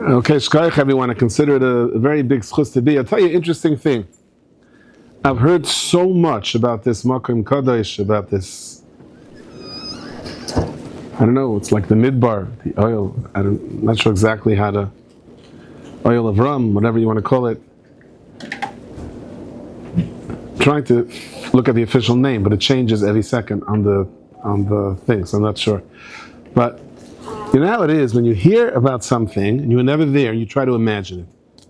Okay, shkoyach everyone. I consider it a very big schus to be. I'll tell you an interesting thing. I've heard so much about this Makom Kadosh, about this, I don't know, it's like the midbar, the oil, I'm not sure exactly how to, oil of rum, whatever you want to call it. Trying to look at the official name, but it changes every second on the thing, so I'm not sure. But you know how it is when you hear about something and you were never there, you try to imagine it.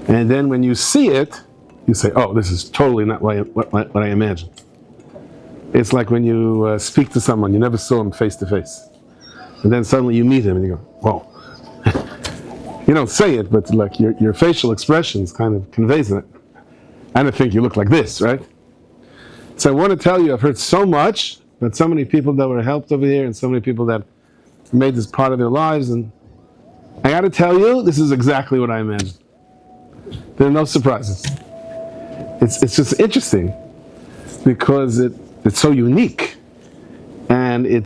And then when you see it, you say, oh, this is totally not what I imagined. It's like when you speak to someone, you never saw him face to face. And then suddenly you meet him and you go, whoa. You don't say it, but like your facial expressions kind of conveys it. I don't think you look like this, right? So I want to tell you, I've heard so much, but so many people that were helped over here and so many people that made this part of their lives, and I got to tell you, this is exactly what I imagined. There are no surprises. It's just interesting because it's so unique, and I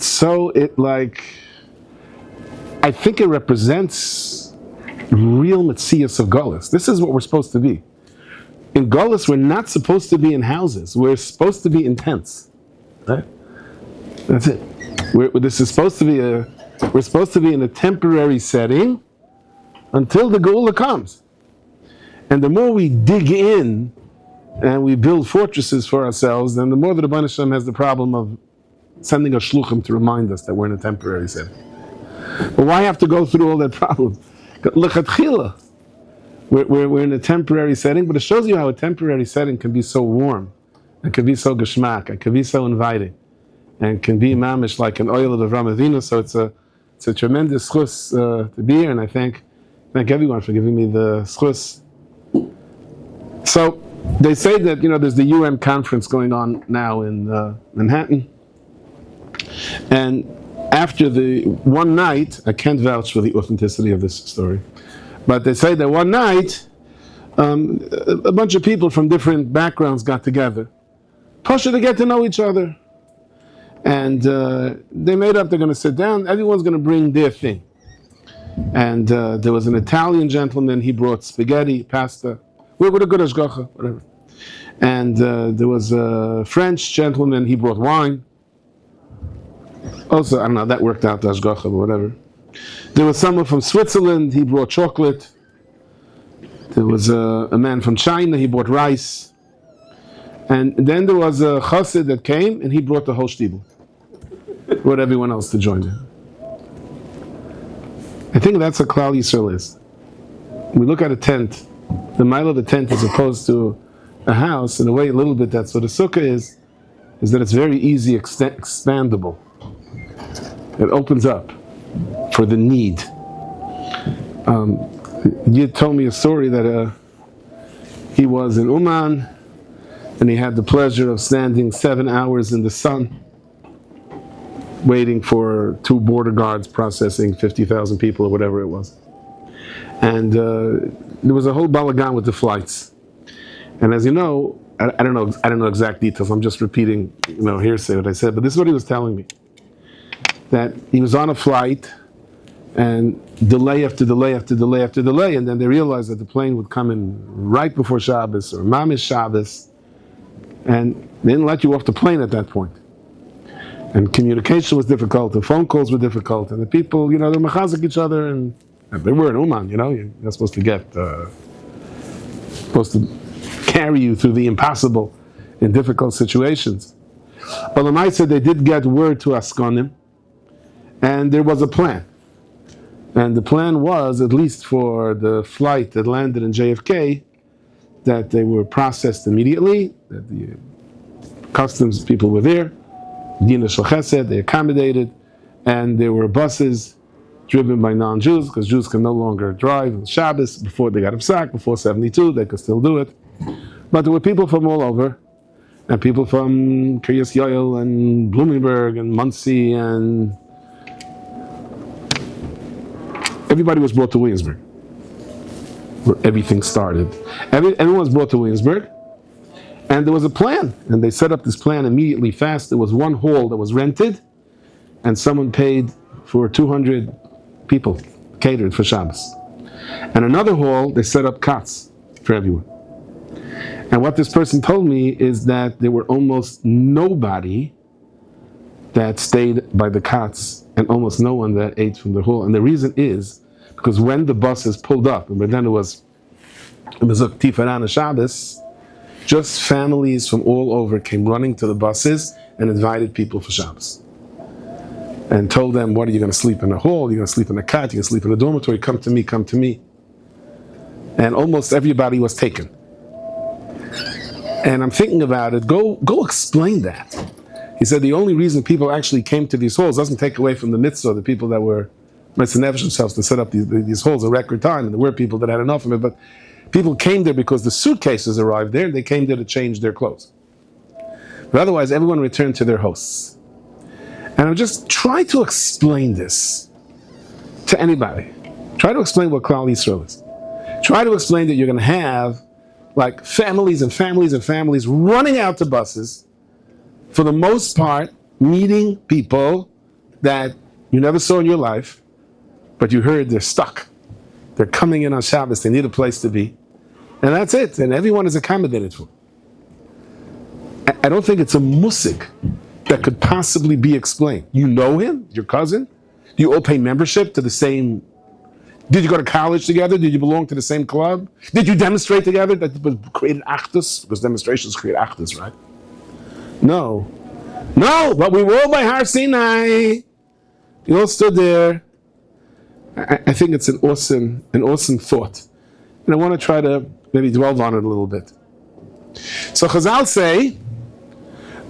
think it represents real Metzias of Golus. This is what we're supposed to be. In Golus, we're not supposed to be in houses. We're supposed to be in tents. Right? That's it. We're supposed to be in a temporary setting until the Geula comes. And the more we dig in and we build fortresses for ourselves, then the more the Rebbeinu Shem has the problem of sending a shluchim to remind us that we're in a temporary setting. But why have to go through all that problem? L'chatchila, we're in a temporary setting, but it shows you how a temporary setting can be so warm, and can be so geshmak, and can be so inviting, and can be mamish like an oil of Avraham Avinu. So it's a tremendous schus to be here, and I thank everyone for giving me the schus. So they say that there's the UN conference going on now in Manhattan, and after the one night, I can't vouch for the authenticity of this story, but they say that one night a bunch of people from different backgrounds got together, to get to know each other. And they made up, they're going to sit down, everyone's going to bring their thing. And there was an Italian gentleman, he brought spaghetti, pasta, with a good ashgacha, whatever. And there was a French gentleman, he brought wine. Also, I don't know, that worked out, the ashgacha, but whatever. There was someone from Switzerland, he brought chocolate. There was a man from China, he brought rice. And then there was a chassid that came, and he brought the whole shtibel. Brought everyone else to join him. I think that's what Klal Yisrael is. We look at a tent, the mile of the tent as opposed to a house, in a way a little bit that's what a sukkah is that it's very easy, expandable. It opens up for the need. You told me a story that he was in Uman, and he had the pleasure of standing 7 hours in the sun, waiting for 2 border guards processing 50,000 people or whatever it was. And there was a whole balagan with the flights. And as you know, I don't know exact details. I'm just repeating, hearsay what I said. But this is what he was telling me: that he was on a flight, and delay after delay after delay after delay, and then they realized that the plane would come in right before Shabbos or Mamish Shabbos, and they didn't let you off the plane at that point. And communication was difficult, and phone calls were difficult, and the people, they mechazik each other, and they were in Uman, you're not supposed to supposed to carry you through the impossible in difficult situations. But Lamai said they did get word to Askonim, and there was a plan. And the plan was, at least for the flight that landed in JFK, that they were processed immediately, that the customs people were there, Dina Shel Chesed, they accommodated, and there were buses driven by non-Jews, because Jews can no longer drive on Shabbos. Before they got upsack, before 72, they could still do it. But there were people from all over, and people from Kiryas Yoel and Bloomingburg and Muncie, and everybody was brought to Williamsburg, where everything started. Everyone was brought to Williamsburg, and there was a plan, and they set up this plan immediately fast. There was one hall that was rented, and someone paid for 200 people catered for Shabbos. And another hall, they set up cots for everyone. And what this person told me is that there were almost nobody that stayed by the cots and almost no one that ate from the hall. And the reason is because when the buses pulled up, and then it was a Tifarana Shabbos, just families from all over came running to the buses and invited people for Shabbos. And told them, what are you going to sleep in the hall? You're going to sleep in a cot? You're going to sleep in a dormitory? Come to me, come to me. And almost everybody was taken. And I'm thinking about it, go explain that. He said the only reason people actually came to these halls doesn't take away from the mitzvah, the people that were Metznevish themselves to set up these halls a record time, and there were people that had enough of it, but people came there because the suitcases arrived there, they came there to change their clothes. But otherwise, everyone returned to their hosts. And I'm just trying to explain this to anybody. Try to explain what Klal Yisrael is. Try to explain that you're going to have like families and families and families running out to buses, for the most part, meeting people that you never saw in your life, but you heard they're stuck. They're coming in on Shabbos, they need a place to be. And that's it, and everyone is accommodated for. I don't think it's a musig that could possibly be explained. You know him, your cousin? Do you all pay membership to the same? Did you go to college together? Did you belong to the same club? Did you demonstrate together? That created achdus? Because demonstrations create achdus, right? No, but we were all by Har Sinai. We all stood there. I think it's an awesome thought. And I want to try to maybe dwell on it a little bit. So Chazal say,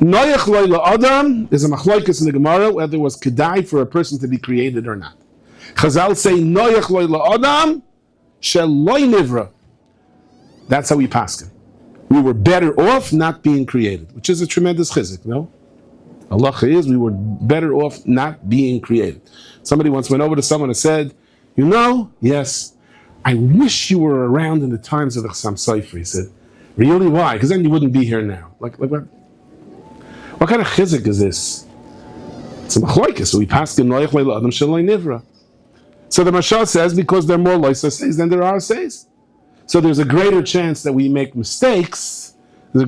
Noyach loy la'adam is a machlokes in the Gemara whether it was kedai for a person to be created or not. Chazal say, Noyach loy la'adam shel loy nivra. That's how we paskin. We were better off not being created, which is a tremendous chizuk, no? Halacha is we were better off not being created. Somebody once went over to someone and said, yes, I wish you were around in the times of the Chassam Sofer. He said, really, why? Because then you wouldn't be here now. Like what? What kind of chizuk is this? It's a machlokes. So we pass the noyach le'adam shaloi nivra. So the Mashal says because there are more loisa says than there are says. So there's a greater chance that we make mistakes. There's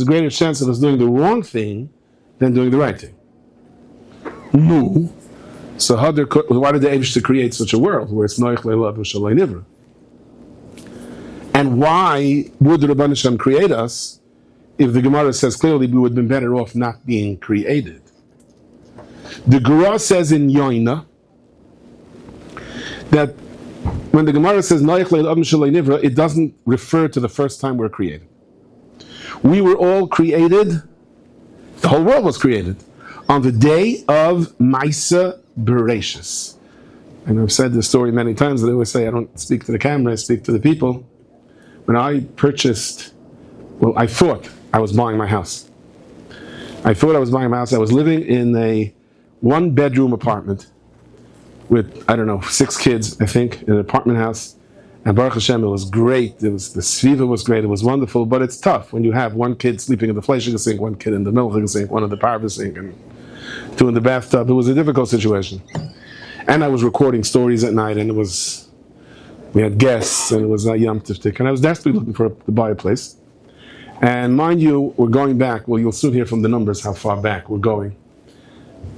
a greater chance of us doing the wrong thing than doing the right thing. No. So why did the Eibishter create such a world where it's noich le'lad v'shalei nivra? And why would the Rabban Hashem create us if the Gemara says clearly we would have been better off not being created? The Gemara says in Yoina that when the Gemara says noich le'lad v'shalei nivra, it doesn't refer to the first time we're created. We were all created, the whole world was created, on the day of Maisa Bereshis. And I've said this story many times, they always say I don't speak to the camera, I speak to the people. When I purchased, I thought I was buying my house. I was living in a one-bedroom apartment with, 6 kids, I think, in an apartment house. And Baruch Hashem, it was great. The Sviva was great. It was wonderful, but it's tough when you have one kid sleeping in the fleishig sink, one kid in the milchig sink, one in the parva sink, and 2 in the bathtub. It was a difficult situation. And I was recording stories at night, and we had guests, and it was a Yom Tif, and I was desperately looking to buy a place. And mind you, we're going back. Well, you'll soon hear from the numbers how far back we're going.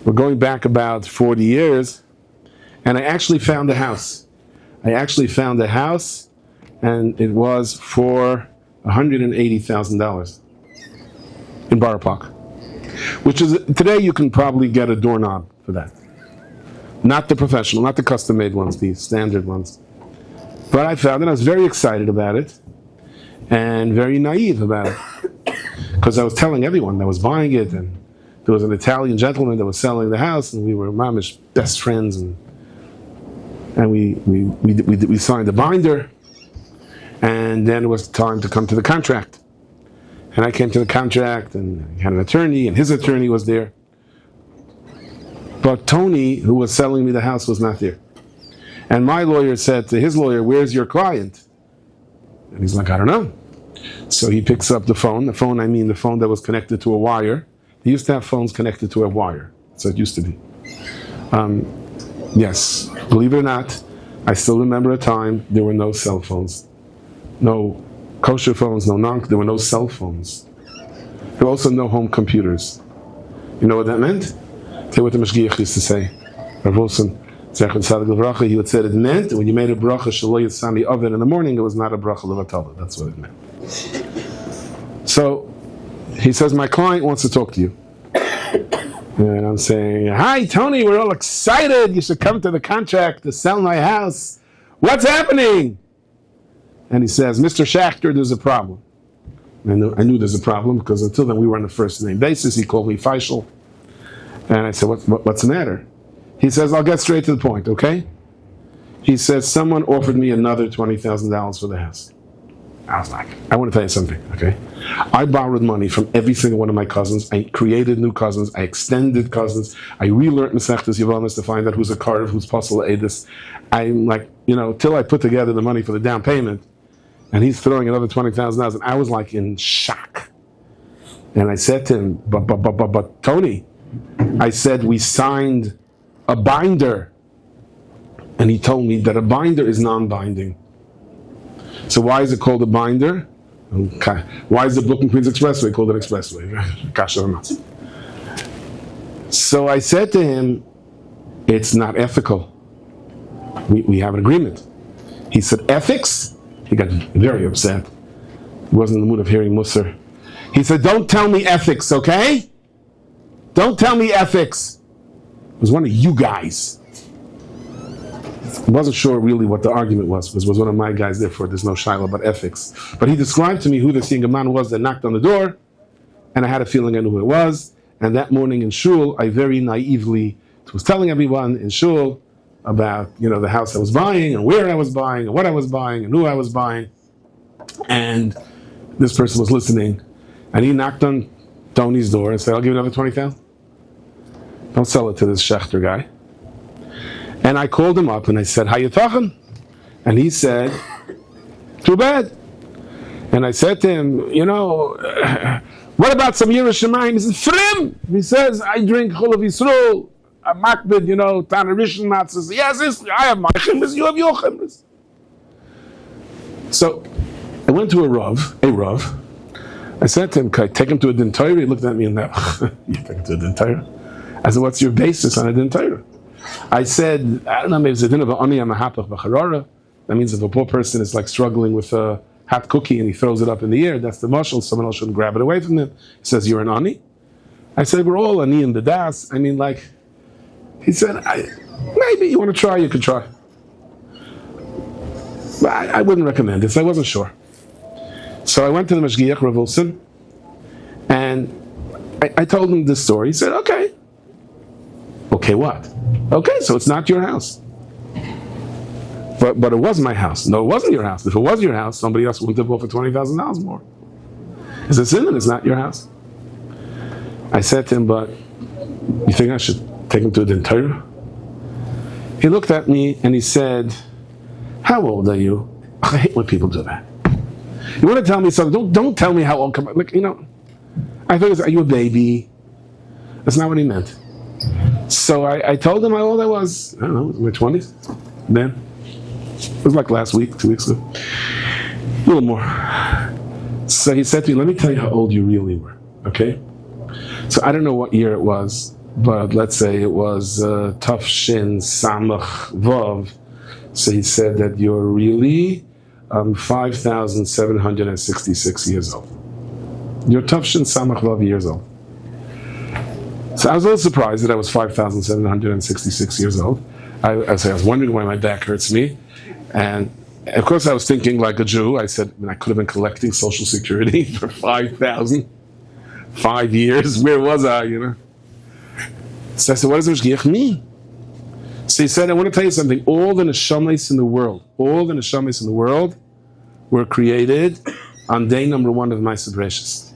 We're going back about 40 years, and I actually found a house. And it was for $180,000 in Borough Park, which is, today you can probably get a doorknob for that. Not the professional, not the custom-made ones, the standard ones. But I found it, I was very excited about it, and very naive about it, because I was telling everyone that was buying it, and there was an Italian gentleman that was selling the house, and we were mamish best friends, and we signed the binder, and then it was time to come to the contract. And I came to the contract, and I had an attorney, and his attorney was there. But Tony, who was selling me the house, was not there. And my lawyer said to his lawyer, "Where's your client?" And he's like, "I don't know." So he picks up the phone. The phone that was connected to a wire. They used to have phones connected to a wire. So it used to be. Yes, believe it or not, I still remember a time there were no cell phones. No kosher phones, there were no cell phones. There were also no home computers. You know what that meant? Tell you what the Mashgiach used to say. Rav Wilson, he would say it meant that when you made a bracha shelo yitzani oven in the morning, it was not a bracha levatala. That's what it meant. So he says, my client wants to talk to you. And I'm saying, hi Tony, we're all excited. You should come to the contract to sell my house. What's happening? And he says, Mr. Schachter, there's a problem. I knew there's a problem because until then we were on a first name basis. He called me Fischel. And I said, what's the matter? He says, I'll get straight to the point, okay? He says, someone offered me another $20,000 for the house. I was like, I want to tell you something, okay? I borrowed money from every single one of my cousins. I created new cousins. I extended cousins. I relearned Masechtas Yavamas to find out who's a Karv, who's Pasal Edis. I'm like, till I put together the money for the down payment, and he's throwing another $20,000, and I was like in shock. And I said to him, but Tony, I said, we signed a binder. And he told me that a binder is non-binding. So why is it called a binder? Okay. Why is the Brooklyn Queens Expressway called an expressway? So I said to him, it's not ethical. We have an agreement. He said, ethics? He got very upset. He wasn't in the mood of hearing Musar. He said, don't tell me ethics, okay? Don't tell me ethics. It was one of you guys. I wasn't sure really what the argument was, because it was one of my guys, therefore there's no shaila about ethics. But he described to me who this young man was that knocked on the door, and I had a feeling I knew who it was. And that morning in Shul, I very naively was telling everyone in Shul about, the house I was buying, and where I was buying, and what I was buying, and who I was buying. And this person was listening, and he knocked on Tony's door and said, I'll give you another $20,000. Don't sell it to this Schachter guy. And I called him up and I said, how you talking? And he said, too bad. And I said to him, what about some Yiras Shamayim? He says, Frim! He says, I drink Chol of Yisrael, a Makbid, Tana Rishon Matzahs. Yes, I have my chimris, you have your chimris. So I went to a Rav. I said to him, can I take him to a Din Torah? He looked at me and you take him to a Din Torah? I said, what's your basis on a Din Torah? I said, I don't know, maybe it's a din of ani amahapach b'charara. That means if a poor person is like struggling with a hot cookie and he throws it up in the air, that's the mashal, someone else shouldn't grab it away from him. He says, you're an ani? I said, we're all ani in the das. He said, maybe you want to try, you could try. But I wouldn't recommend this, I wasn't sure. So I went to the Mashgiach, Rav Wilson, and I told him this story. He said, okay. Okay, what? Okay, so it's not your house. But it was my house. No, it wasn't your house. If it was your house, somebody else wouldn't have bought for $20,000 more. It's a sin and it's not your house. I said to him, but you think I should take him to a Din Torah? He looked at me and he said, how old are you? I hate when people do that. You want to tell me something? Don't tell me how old. I thought, are you a baby? That's not what he meant. So I told him how old I was. I don't know, my 20s then. It was like last week, 2 weeks ago. A little more. So he said to me, let me tell you how old you really were, okay? So I don't know what year it was, but let's say it was Tuf Shin Samach Vav. So he said that you're really 5,766 years old. You're Tuf Shin Samach Vav years old. So I was a little surprised that I was 5,766 years old. I was wondering why my back hurts me. And of course I was thinking like a Jew. I said, I could have been collecting Social Security for 5,000, 5 years. Where was I, So I said, what does Mashgiach mean? So he said, I want to tell you something. All the neshamas in the world were created on day number 1 of Ma'aseh Bereshis.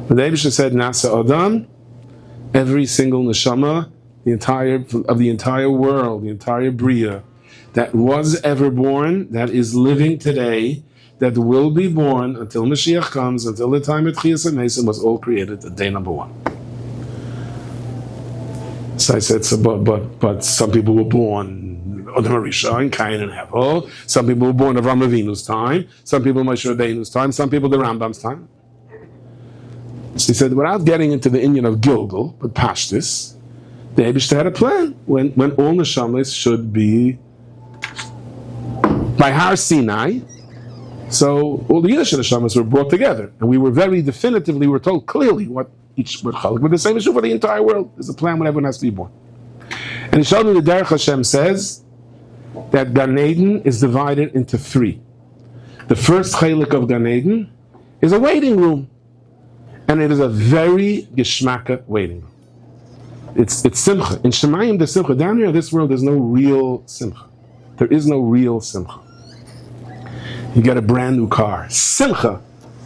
The Eibusher said, Nasa Adam, every single neshama, the entire world, the entire bria, that was ever born, that is living today, that will be born until Mashiach comes, until the time of Tchias HaMesim, was all created at day number 1. So I said, but some people were born Adam Arisha and Cain and Hevel. Some people were born of Avram Avinu's time. Some people Moshe Rabbeinu's time. Some people the Rambam's time. So he said, without getting into the Inyan of Gilgal, but Pashtus, the Eibishter had a plan when all neshamas should be by Har Sinai. So all the Yiddish neshamas were brought together, and we were very definitively, we were told clearly what each would chalak. But the same issue for the entire world. There's a plan when everyone has to be born. And Yishalmi the Derech Hashem says that Gan Eden is divided into three. The first chalik of Gan Eden is a waiting room, and it is a very geschmacka waiting room. It's simcha. In Shemayim the simcha. Down here in this world, there's no real simcha. There is no real simcha. You get a brand new car, simcha,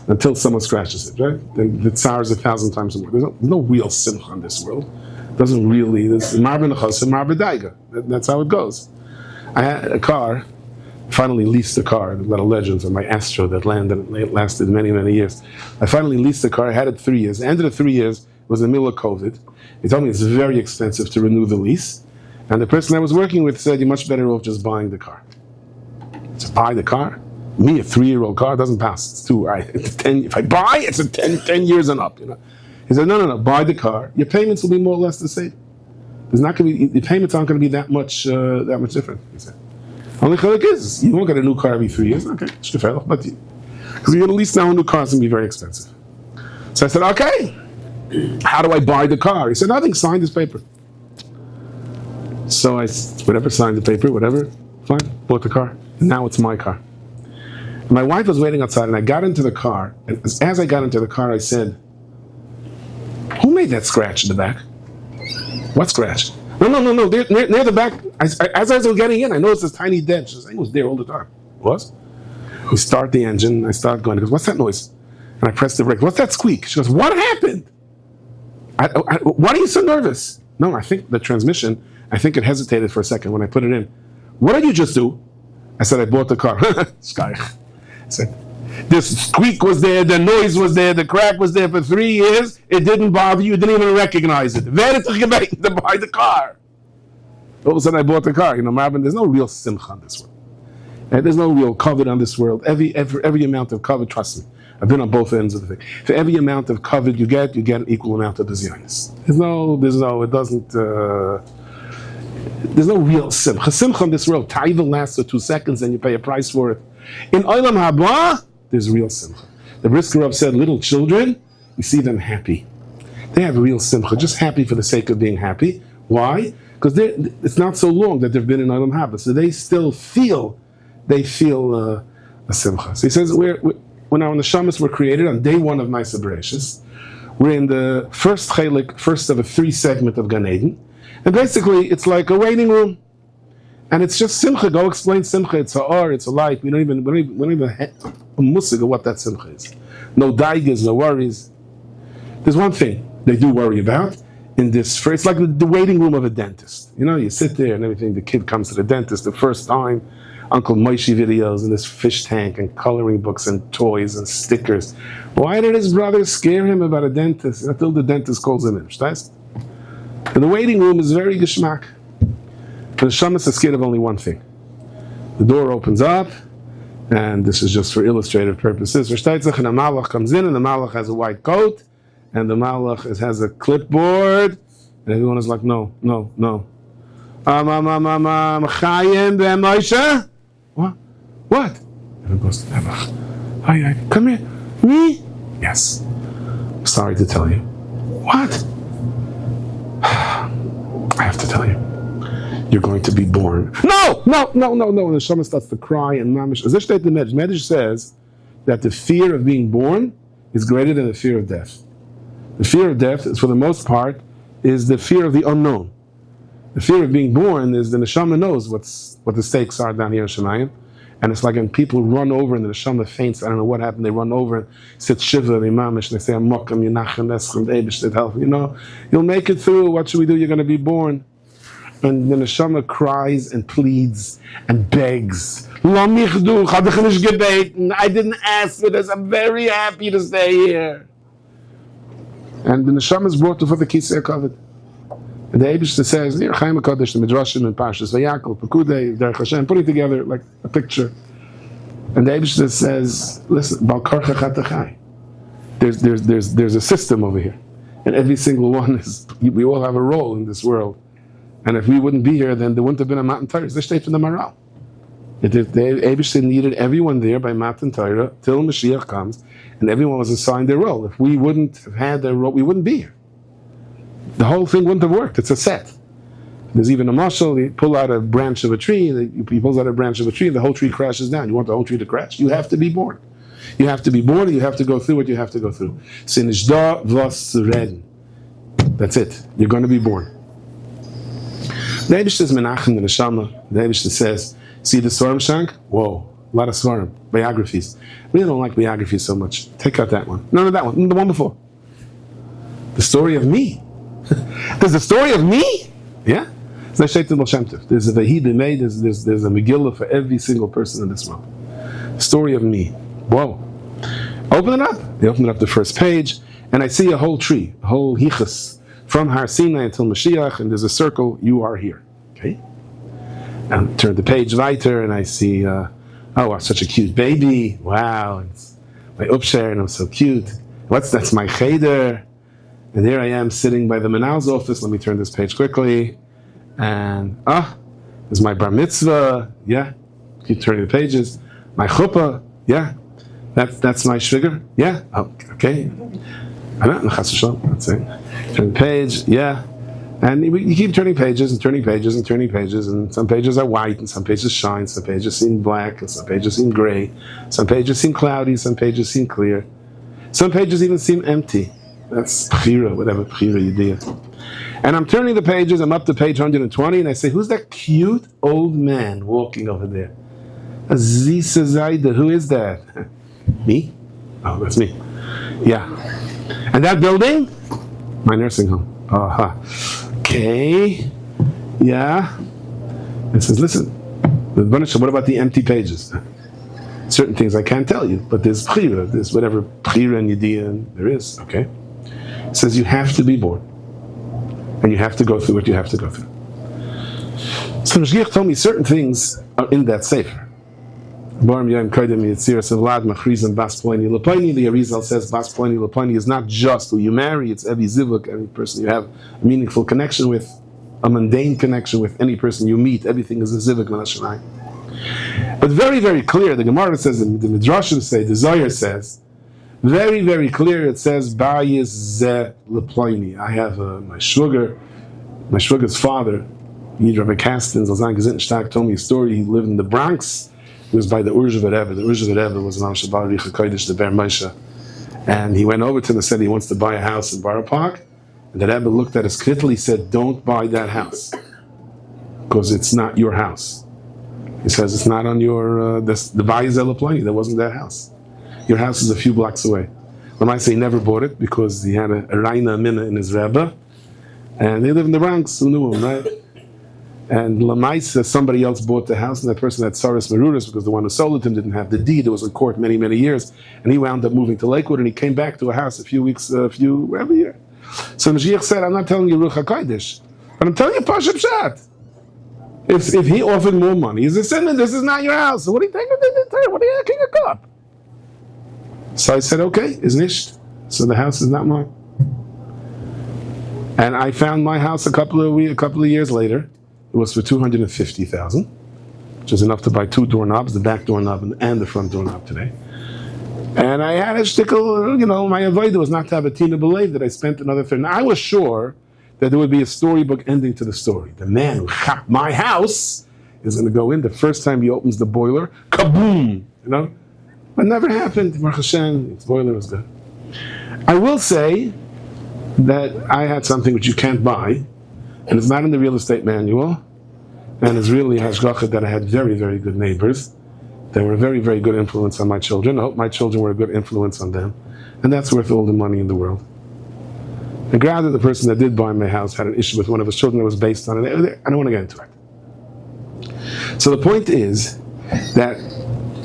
until someone scratches it, right? Then the tsar is 1,000 times more. There's no real simcha in this world. It doesn't really. There's marbe nechos and marbe daiga. That's how it goes. I had a car. Finally leased a car. A lot of legends on my Astro that lasted many, many years. I finally leased a car. I had it 3 years. The end of the 3 years was in the middle of COVID. He told me it's very expensive to renew the lease. And the person I was working with said, you're much better off just buying the car. So buy the car? Me, a 3-year-old car, doesn't pass. It's too, if I buy, it's a 10 years and up, you know. He said, no, buy the car. Your payments will be more or less the same. There's not going to be, the payments aren't going to be that much different, he said. Only chalik is, you won't get a new car every 3 years. Okay, but because you're going to lease now a new car, it's going to be very expensive. So I said, okay, how do I buy the car? He said, nothing, sign this paper. So I, signed the paper, fine, bought the car. And now it's my car. And my wife was waiting outside, and I got into the car, and as I got into the car, I said, who made that scratch in the back? What scratch? No, near the back. As I was getting in, I noticed this tiny dent. She was saying it was there all the time. It was? We start the engine, I start going, he goes, what's that noise? And I press the brake. What's that squeak? She goes, what happened? Why are you so nervous? No, I think the transmission, it hesitated for a second when I put it in. What did you just do? I said, I bought the car. I said, this squeak was there, the noise was there, the crack was there for 3 years. It didn't bother you, didn't even recognize it. Where did you get to buy the car? All of a sudden I bought the car. You know, Marvin, there's no real simcha on this world. And there's no real covet on this world. Every amount of covet, trust me, I've been on both ends of the thing. For every amount of covet you get an equal amount of desires. There's no, there's no real simcha. Simcha in this world, taiva lasts for 2 seconds and you pay a price for it. In Olam Haba, there's real simcha. The Brisker Rav said, little children, you see them happy. They have real simcha, just happy for the sake of being happy. Why? Because it's not so long that they've been in Olam Haba, so they still feel a simcha. So he says, when our neshamas were created on day 1 of Maaseh Bereshis, we're in the first chelik, first of a 3 segment of Gan Eden, and basically it's like a waiting room. And it's just simcha. Go explain simcha. It's ha'or, it's a light. We don't even have a musig of what that simcha is. No daigas, no worries. There's one thing they do worry about in this. It's like the waiting room of a dentist. You know, you sit there and everything. The kid comes to the dentist the first time. Uncle Moshe videos and this fish tank and coloring books and toys and stickers. Why did his brother scare him about a dentist until the dentist calls him in? And the waiting room is very geschmack. The neshamas are scared of only one thing. The door opens up, and this is just for illustrative purposes. And the malach comes in, and the malach has a white coat, and the malach has a clipboard, and everyone is like, no. What? And it goes to the malach. Hi, come here. Me? Yes. Sorry to tell you. What? I have to tell you. You're going to be born. No! And the shaman starts to cry and mamish. As the Medrash says that the fear of being born is greater than the fear of death. The fear of death is, for the most part, is the fear of the unknown. The fear of being born is the neshama knows what the stakes are down here in Shemayim. And it's like when people run over and the neshama faints, I don't know what happened, they run over and sit shiva, mamish, and they say, Amokam, Yinachem, Eschem, Eibish, help. You know, you'll make it through. What should we do? You're going to be born. And the neshama cries and pleads and begs. I didn't ask for this. I'm very happy to stay here. And the neshama is brought before the Kisei HaKavod. And the Eibishter says, Chaim HaKadosh, the Midrashim and Parshas Vayakol, Pekudei, Derech Hashem, putting together like a picture. And the Eibishter says, listen, Bal Karcha Chatachai. There's a system over here. And every single one is, we all have a role in this world. And if we wouldn't be here, then there wouldn't have been a Matan Torah. It's the state in the Maral. The Eibishter needed everyone there by Matan Torah till Mashiach comes, and everyone was assigned their role. If we wouldn't have had their role, we wouldn't be here. The whole thing wouldn't have worked. It's a set. There's even a mashal. You pull out a branch of a tree. He pulls out a branch of a tree, and the whole tree crashes down. You want the whole tree to crash? You have to be born. You have to be born. You have to go through what you have to go through. Sinishda vos reden. That's it. You're going to be born. The Eibishter says Menachem the Neshama. The Eibishter says, see the Svarim Shank? Whoa, a lot of Svarim, biographies. We don't like biographies so much. Take out that one. No, that one. The one before. The story of me. There's a story of me? Yeah? There's a Vahid Yemei, there's a Megillah for every single person in this world. Story of me. Whoa. Open it up. They open it up the first page, and I see a whole tree, a whole hichas, from Har Sinai until Mashiach, and there's a circle, you are here. Okay? And turn the page weiter, and I see, such a cute baby. Wow, it's my upshare, and I'm so cute. That's my cheder. And there I am sitting by the Menal's office. Let me turn this page quickly. And, there's my bar mitzvah. Yeah. Keep turning the pages. My chuppah. Yeah. That's my shviger. Yeah. Oh, okay. That's it. Turn the page. Yeah. And you keep turning pages and turning pages and turning pages. And some pages are white and some pages shine. Some pages seem black and some pages seem gray. Some pages seem cloudy. Some pages seem clear. Some pages even seem empty. That's Bechira, whatever Bechira you do. And I'm turning the pages, I'm up to page 120, and I say, who's that cute old man walking over there? Aziza Zaida, who is that? Me? Oh, that's me. Yeah. And that building? My nursing home. Okay. Yeah. And says, listen, what about the empty pages? Certain things I can't tell you, but there's Bechira, there's whatever Bechira and Yediyah there is, okay? It says you have to be born. And you have to go through what you have to go through. So Mashgiach told me certain things are in that sefer. The Arizal says Bas Ploini Leploini is not just who you marry, it's every zivuk, every person you have a meaningful connection with, a mundane connection with, any person you meet, everything is a zivuk Menashanai. But very, very clear, the Gemara says, the Midrashim say, the Zohar says, very, very clear, it says, Bayis Ze Leploini. I have my shvuger's father, Rabbi Kastins, Zalzan Gesittenstag, told me a story. He lived in the Bronx. He was by the Urzhavet Rebbe. The Urzhavet Rebbe was an Amshabar Richa Kodesh, the Ber Moshe. And he went over to him and said he wants to buy a house in Borough Park. And the Rebbe looked at his kittel, he said, don't buy that house. Because it's not your house. He says it's not on your, the Bayis Ze Leploini, there wasn't that house. Your house is a few blocks away. Lamaisa, he never bought it because he had a Reina Mina in his Rebbe. And they lived in the Bronx, who knew him, right? And Lamaisa, somebody else bought the house, and that person had Saras Merudas because the one who sold it to him didn't have the deed. It was in court many, many years. And he wound up moving to Lakewood, and he came back to a house every year. So Mashiach said, I'm not telling you Ruach HaKodesh, but I'm telling you Pashup Pshat. If he offered more money, he said, this is not your house. So what do you think? What are you acting a cup? So I said, okay, is nisht. So the house is not mine. And I found my house a couple of years later. It was for $250,000, which is enough to buy 2 doorknobs, the back doorknob and the front doorknob today. And I had a shtickle, my avodah was not to have a tina believe that I spent another thing. Now, I was sure that there would be a storybook ending to the story. The man who chopped my house is going to go in the first time he opens the boiler, kaboom, But it never happened. Baruch Hashem, the boiler was good. I will say that I had something which you can't buy, and it's not in the real estate manual, and it's really hashgacha that I had very, very good neighbors. They were a very, very good influence on my children. I hope my children were a good influence on them, and that's worth all the money in the world. And granted, the person that did buy my house had an issue with one of his children that was based on it. I don't want to get into it. So the point is that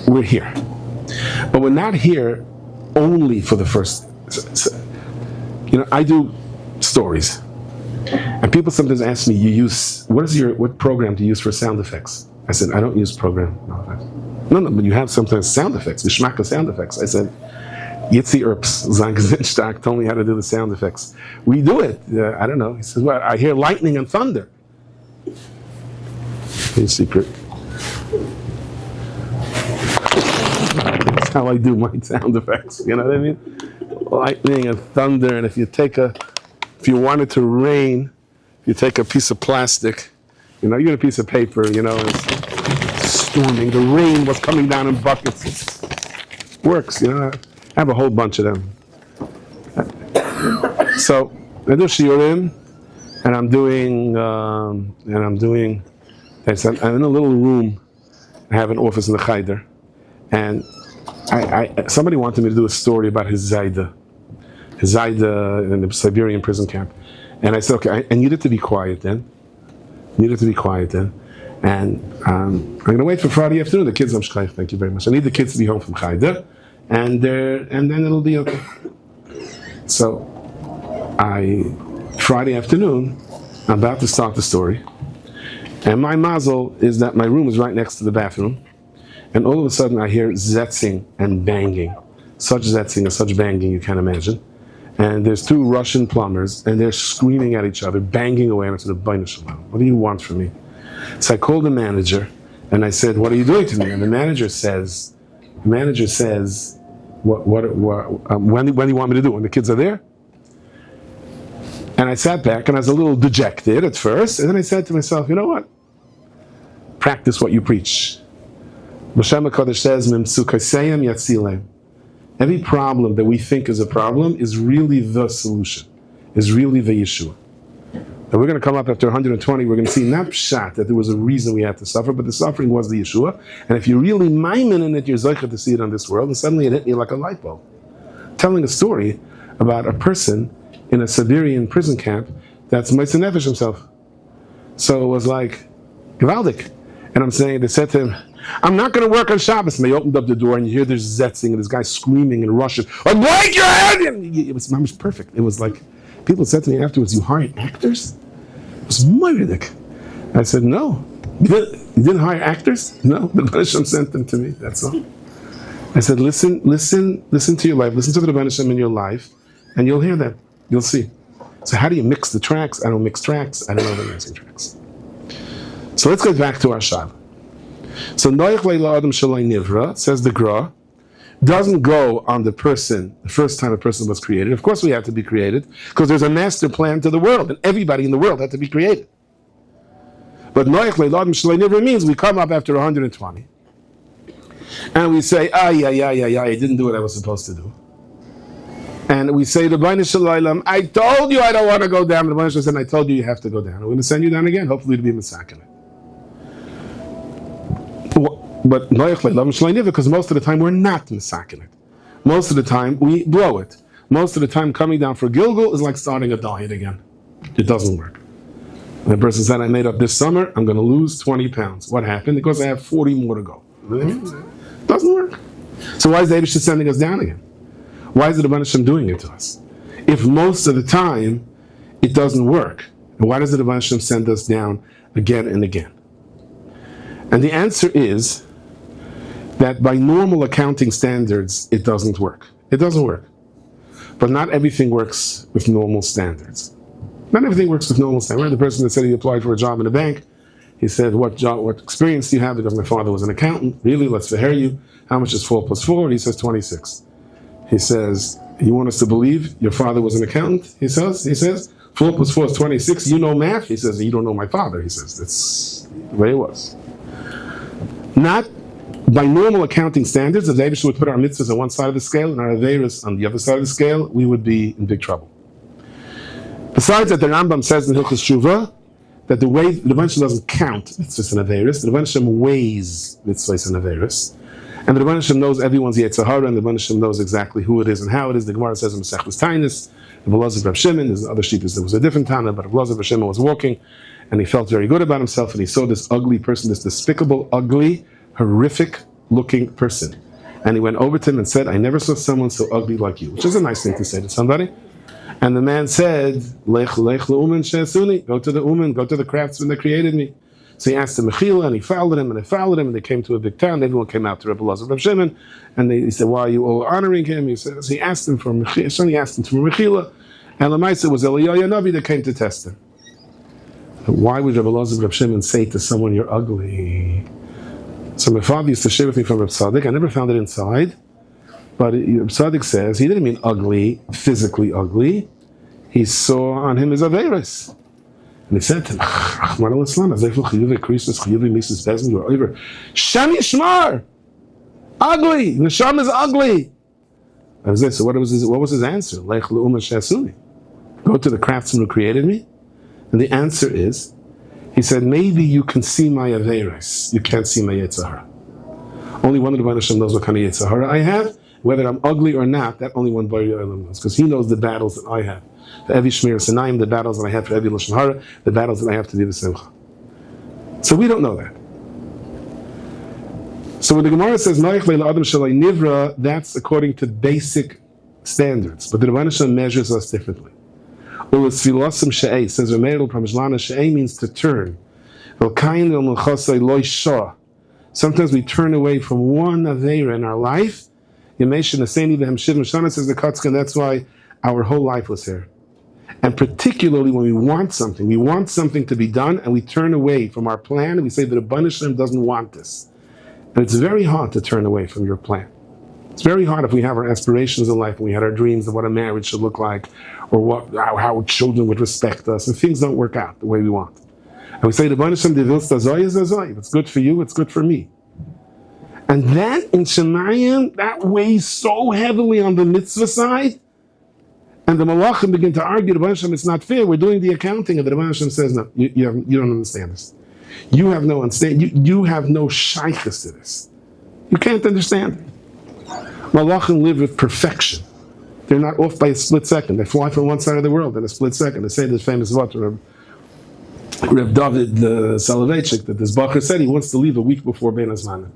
we're here. But we're not here only for the first. I do stories. And people sometimes ask me, what program do you use for sound effects? I said, I don't use program. No, but you have sometimes sound effects, geschmack sound effects. I said, Yitzi Erps, Zank told me how to do the sound effects. We do it. I don't know. He says, well, I hear lightning and thunder. His secret. That's how I do my sound effects. You know what I mean? Lightning and thunder. And if you want it to rain, you take a piece of plastic, you get a piece of paper, it's storming. The rain was coming down in buckets. It works, I have a whole bunch of them. So I do shiurim, and I'm in a little room. I have an office in the Cheder, and somebody wanted me to do a story about his Zayda in the Siberian prison camp. And I said, okay, I needed to be quiet then. And I'm going to wait for Friday afternoon. The kids, thank you very much. I need the kids to be home from Cheder, and then it'll be okay. So Friday afternoon, I'm about to start the story. And my mazel is that my room is right next to the bathroom. And all of a sudden I hear zetzing and banging. Such zetzing and such banging you can't imagine. And there's two Russian plumbers, and they're screaming at each other, banging away. And I said, what do you want from me? So I called the manager, and I said, what are you doing to me? And the manager says, when do you want me to do? When the kids are there? And I sat back, and I was a little dejected at first, and then I said to myself, you know what? Practice what you preach. Moshe HaKadosh says, Memtsukaseyem yatzilem. Every problem that we think is a problem is really the solution, is really the Yeshua. And we're going to come up after 120, we're going to see not pshat, that there was a reason we had to suffer, but the suffering was the Yeshua. And if you're really maimin in it, you're zeicha to see it on this world, and suddenly it hit me like a light bulb. Telling a story about a person in a Siberian prison camp that's Meitzah Nefesh himself. So it was like, gewaldik. And I'm saying, they said to him, I'm not going to work on Shabbos. And they opened up the door, and you hear there's zetzing, and this guy screaming in Russian, I'm break your head! And it was perfect. It was like, people said to me afterwards, you hired actors? It was murdic. I said, no. You didn't hire actors? No. The Rebbe Hashem sent them to me, that's all. I said, listen to your life, listen to the Rebbe Hashem in your life, and you'll hear them. You'll see. So how do you mix the tracks? I don't mix tracks. I don't know the mixing tracks. So let's get back to our Shabbos. So Noach Leila Adam Shalai Nivra, says the Gra, doesn't go on the person, the first time a person was created. Of course we have to be created, because there's a master plan to the world, and everybody in the world had to be created. But Noach Leila Adam Shalai Nivra means we come up after 120, and we say, I didn't do what I was supposed to do. And we say, Rabbeinu Shalom, I told you I don't want to go down. The Rabbeinu Shalom said, I told you you have to go down. I'm going to send you down again, hopefully to be Masakin. But because most of the time we're not Masakin. Most of the time we blow it. Most of the time coming down for Gilgal is like starting a diet again. It doesn't work. And the person said, I made up this summer, I'm going to lose 20 pounds. What happened? Because I have 40 more to go. It doesn't work. So why is the Eibush sending us down again? Why is the Rebbe Hashem doing it to us? If most of the time it doesn't work, and why does the Rebbe Hashem send us down again and again? And the answer is that by normal accounting standards, it doesn't work. It doesn't work. But not everything works with normal standards. Not everything works with normal standards. The person that said he applied for a job in a bank, he said, what experience do you have? Because my father was an accountant. Really? Let's hear you. How much is 4 plus 4? And he says 26. He says, you want us to believe your father was an accountant? He says, 4 plus 4 is 26. You know math? He says, you don't know my father. He says, that's the way it was. Not by normal accounting standards, if the Eibush would put our mitzvahs on one side of the scale and our averos on the other side of the scale, we would be in big trouble. Besides that, the Rambam says in Hilchos Teshuva that the way the Rebbe Hashem doesn't count mitzvahs and averos, the Rebbe Hashem weighs mitzvahs and averos, and the Rebbe Hashem knows everyone's Yetzer Hara, and the Rebbe Hashem knows exactly who it is and how it is. The Gemara says in Masechtas Tainis, the Belazar Reb Shimon, there's other shittas, there was a different Tana, but Belazar Reb Shimon was walking, and he felt very good about himself, and he saw this ugly person, this despicable, ugly, horrific-looking person. And he went over to him and said, I never saw someone so ugly like you, which is a nice thing to say to somebody. And the man said, Lech le'umen she'asuni, go to the umen, go to the craftsman that created me. So he asked him Mechila, and he followed him, and they followed him, and they came to a big town. Everyone came out to Rabbi Elazar, Rabbi Shimon, and he said, why are you all honoring him? He said, so he asked him for Mechila, he asked him for Mechila, and Lamaisa was Eliyahu Navi that came to test him. But why would Rabbi Elazar and Rabbi Shimon say to someone, you're ugly? So my father used to share with me from Rabbi Tzaddik. I never found it inside, but Rabbi Tzaddik says he didn't mean ugly, physically ugly. He saw on him his Aseres. And he said to him, Rahman al-Islam, Sham Yishmar! Ugly! Neshama is ugly! So what was his answer? Go to the craftsman who created me? And the answer is, he said, maybe you can see my Aseres. You can't see my Yetzer Hara. Only one of the Hashem knows what kind of Yetzer Hara I have. Whether I'm ugly or not, that only one Bari Olam knows. Because he knows the battles that I have. The Evi Shmir Sinayim, the battles that I have for Evi Lashon Hara, the battles that I have to be the Simcha. So we don't know that. So when the Gemara says, Noach leila Adam shalai nivra, that's according to basic standards. But the Rebbeinu Shalom measures us differently. Ulis filosim she'ei, says Rameir Pramizlana, she'ei means to turn. V'kayin el melchosai loy shah. Sometimes we turn away from one Aveira in our life. Yemeshin Aseni v'hem shivim shana, says the Kotzkin, that's why our whole life was here. And particularly when we want something to be done, and we turn away from our plan, and we say that the Rebbeinu Shalom doesn't want this. And it's very hard to turn away from your plan. It's very hard if we have our aspirations in life, and we had our dreams of what a marriage should look like, or how children would respect us, and things don't work out the way we want. And we say, the Rebbeinu Shalom devilst azoi is azoi. If it's good for you, it's good for me. And that in Shemayim, that weighs so heavily on the mitzvah side. And the Malachim begin to argue, the Rebbeinu Shalom, it's not fair, we're doing the accounting. And the Rebbeinu Shalom says, no, you don't understand this. You have no understanding. You have no shaykhs to this. You can't understand it. Malachim live with perfection. They're not off by a split second. They fly from one side of the world in a split second. They say this famous word, Reb David Soloveitchik, that this Bacher said he wants to leave a week before Bein Hazmanim.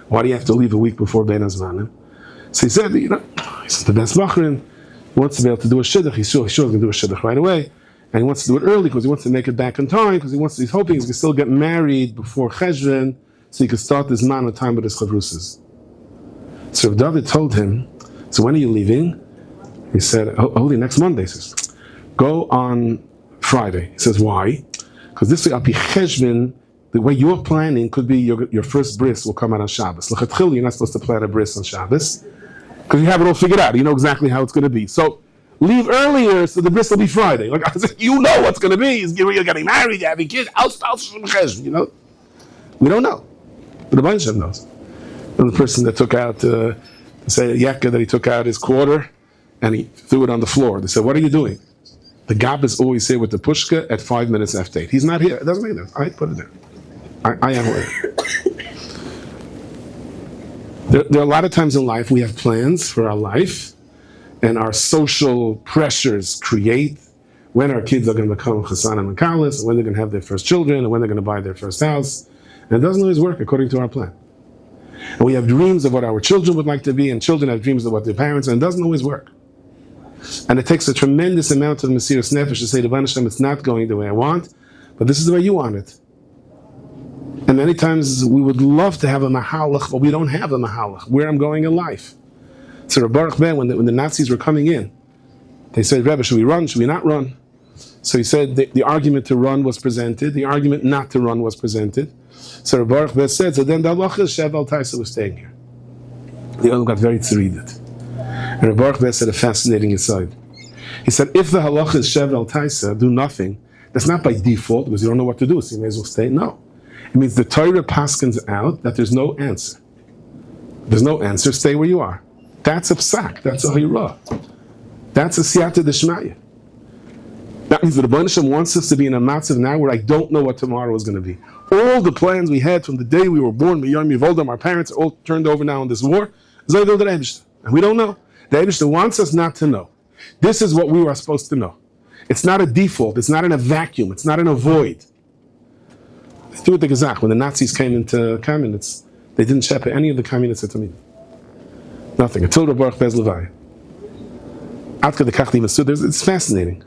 Why do you have to leave a week before Bein Hazmanim? So he said, he's the best Bacherin. He wants to be able to do a shidduch. He's sure going to do a shidduch right away. And he wants to do it early because he wants to make it back in time, because he's hoping he's going to still get married before Cheshvan so he can start this man of time with his chavrusas. So Reb David told him, so when are you leaving? He said, only next Monday. He says, go on Friday. He says, why? Because this way, Al Pi Cheshvan, the way you're planning could be your first bris will come out on Shabbos. L'chatchil, you're not supposed to plan a bris on Shabbos because you have it all figured out. You know exactly how it's going to be. So leave earlier so the bris will be Friday. Like I said, you know what's going to be. You're getting married, you're having kids. You know, we don't know, but the Rebbeinu Shalom knows. And the person that took out, say Yakka, that he took out his quarter and he threw it on the floor. They said, "What are you doing?" The Gab is always here with the pushka at 5 minutes after 8. He's not here. It doesn't make sense. I put it there. I am here. There are a lot of times in life we have plans for our life, and our social pressures create when our kids are going to become chassan and mekalis, when they're going to have their first children, and when they're going to buy their first house. And it doesn't always work according to our plan. And we have dreams of what our children would like to be, and children have dreams of what their parents, and it doesn't always work. And it takes a tremendous amount of Mesiras Nefesh to say to Rebbeinu Shalom, it's not going the way I want, but this is the way you want it. And many times we would love to have a mahalach, but we don't have a mahalach, where I'm going in life. So Rabbi Baruch Ben, when the Nazis were coming in, they said, Rebbe, should we run? Should we not run? So he said the argument to run was presented, the argument not to run was presented. So Rabbi Baruch Ben said, so then the halacha is Shev al Taisa was staying here. The other got very tzridet. And Rabbi Baruch Ben said a fascinating aside. He said, if the halacha is Shev al Taisa, do nothing, that's not by default, because you don't know what to do, so you may as well stay. No. It means the Torah paskins out that there's no answer. There's no answer, stay where you are. That's a psak, that's a hirah. That's a siyata d'shmaya. That means that the Rebbeinu Shalom wants us to be in a matzav now where I don't know what tomorrow is going to be. All the plans we had from the day we were born, our parents are all turned over now in this war, and we don't know. The Eibishter wants us not to know. This is what we were supposed to know. It's not a default, it's not in a vacuum, it's not in a void. They do it the Gazak. When the Nazis came into Kamenetz, they didn't shepherd any of the Kamenetz at Tamid. Nothing, until Rabbi Baruch Bez Levi. It's fascinating.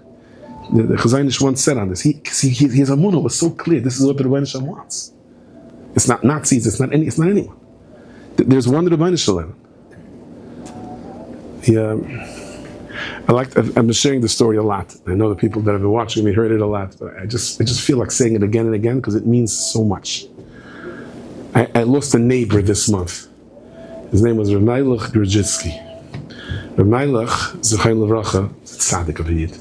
The Chazaynish once said on this, his amunah was so clear. This is what the Rebbeinu Shalom wants. It's not Nazis. It's not anyone. There's one Rebbeinu Shalom. I've been sharing the story a lot. I know the people that have been watching me heard it a lot, but I just feel like saying it again and again because it means so much. I lost a neighbor this month. His name was Rav Meilach Grudzinski. Rav Meilach, Zechayin Levracha, tzaddik of a Yid.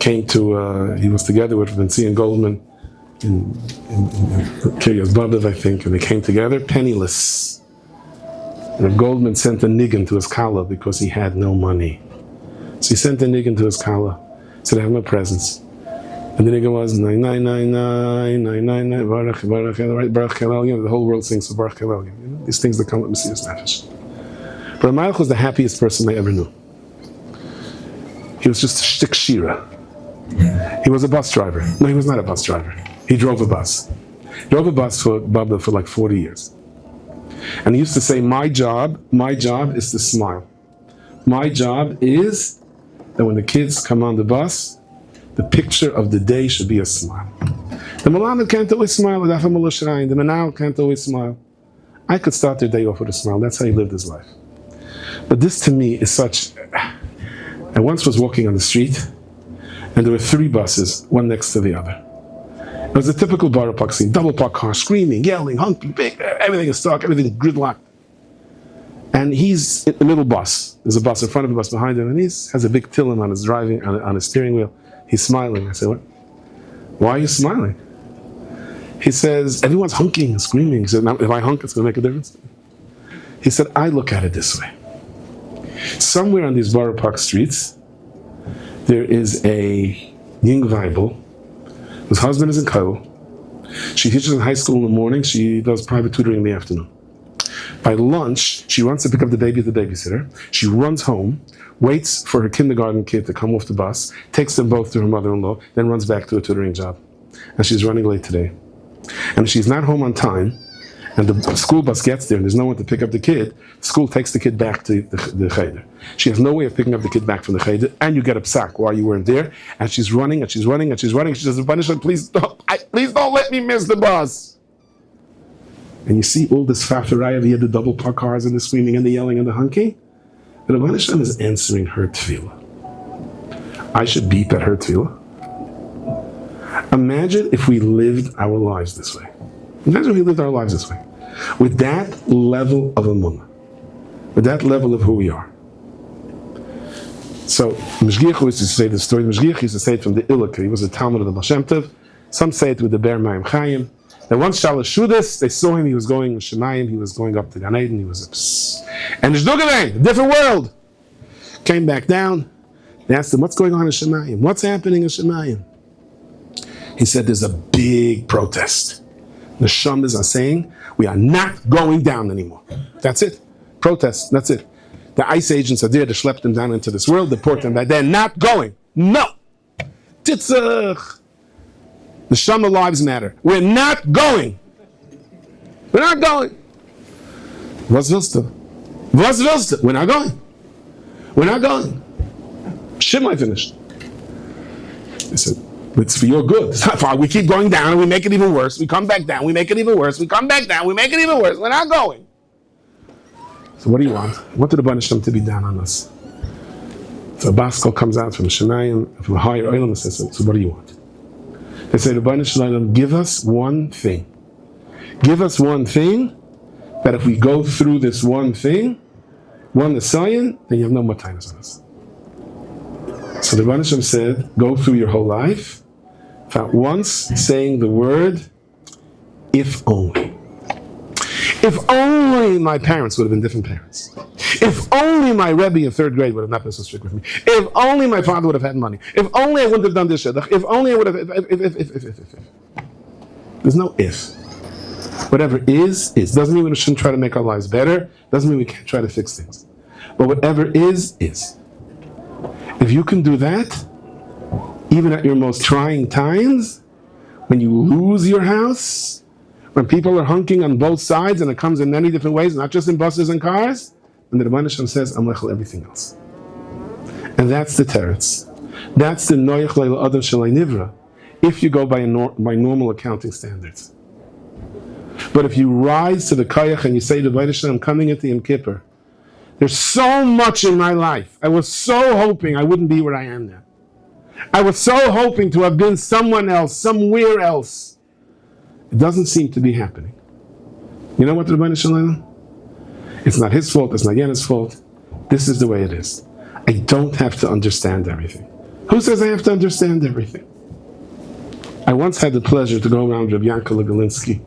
He was together with Vinci and Goldman in Kiryas Babiv, I think, and they came together penniless. And Goldman sent a niggin to his kala because he had no money. So he sent a niggin to his kala. He said, I have no presents. And the niggin was 999, Baruch, Baruch Kalel. The whole world sings for Baruch Kalel. These things that come with Messias Nefesh. But Ramayach was the happiest person I ever knew. He was just a shtik shira. He was a bus driver. No, he was not a bus driver. He drove a bus. He drove a bus for Babda for like 40 years. And he used to say, my job is to smile. My job is that when the kids come on the bus, the picture of the day should be a smile. The Malamed can't always smile, the Manal can't always smile. I could start their day off with a smile. That's how he lived his life. But this to me is such... I once was walking on the street, and there were 3 buses, one next to the other. It was a typical bar park scene, double park car, screaming, yelling, honking, big, everything is stuck, everything is gridlocked. And he's in the middle bus. There's a bus in front of him, a bus behind him, and he has a big tillum on his driving, on his steering wheel. He's smiling. I said, what? Why are you smiling? He says, everyone's honking and screaming. He said, now, if I honk, it's going to make a difference. He said, I look at it this way. Somewhere on these Borough Park streets, there is a young Weibel whose husband is in Kail. She teaches in high school in the morning. She does private tutoring in the afternoon. By lunch, she runs to pick up the baby at the babysitter. She runs home, waits for her kindergarten kid to come off the bus, takes them both to her mother-in-law, then runs back to a tutoring job. And she's running late today. And if she's not home on time, and the school bus gets there and there's no one to pick up the kid, the school takes the kid back to the cheder. She has no way of picking up the kid back from the cheder, and you get a psak while you weren't there, and she's running, and she's running, and she's running. She says, please don't let me miss the bus. And you see all this fafaraya via the double park cars and the screaming and the yelling and the honking. But Rabbi Hashem is answering her tefillah. I should beep at her tefillah. Imagine if we lived our lives this way. Imagine if we lived our lives this way. With that level of emunah. With that level of who we are. So, Meshgiach used to say the story. Meshgiach used to say it from the Ilika. He was a Talmud of the Baal Shem Tov. Some say it with the Ber Mayim Chaim. That once Shalosh Shudas, they saw him, he was going with Shemayim, he was going up to Gan Eden, he was and Shdugavein, a different world. Came back down, they asked him, what's going on in Shemayim? What's happening in Shemayim? He said, there's a big protest. The Shamas are saying, we are not going down anymore. That's it. Protest, that's it. The ICE agents are there to schlep them down into this world, deport them back. They're not going. No. Titzach. The Shama lives matter. We're not going. We're not going. Was willst du? Was willst du? We're not going. We're not going. Shimai finished. I said, it's for your good. It's not for, we keep going down and we make it even worse. We come back down, we make it even worse. We come back down, we make it even worse. We're not going. So what do you want? What did the Rebbeinu Shalom to be down on us? So a Baskal comes out from Shemayim, from a higher oil, and says, so what do you want? They say, Rebbeinu Shalom, give us one thing. Give us one thing, that if we go through this one thing, one Nisayan, then you have no more tightness on us. So the Rebbeinu Shalom said, go through your whole life, without once saying the word, if only. If only my parents would have been different parents. If only my Rebbe in 3rd grade would have not been so strict with me. If only my father would have had money. If only I wouldn't have done this shit. If only I would have... If. There's no if. Whatever is. Doesn't mean we shouldn't try to make our lives better. Doesn't mean we can't try to fix things. But whatever is. If you can do that, even at your most trying times, when you lose your house, when people are hunking on both sides, and it comes in many different ways, not just in buses and cars, and the Rebbeinu Shalom says, I'm lechel everything else. And that's the teretz. That's the noyach leila adam shalai nivra, if you go by normal accounting standards. But if you rise to the kayach and you say to B'nai I'm coming into Yom Kippur, there's so much in my life. I was so hoping I wouldn't be where I am now. I was so hoping to have been someone else, somewhere else. It doesn't seem to be happening. You know what, Rabbi Shalom? It's not his fault, it's not Yenna's fault. This is the way it is. I don't have to understand everything. Who says I have to understand everything? I once had the pleasure to go around Rabbi Yankele Galinsky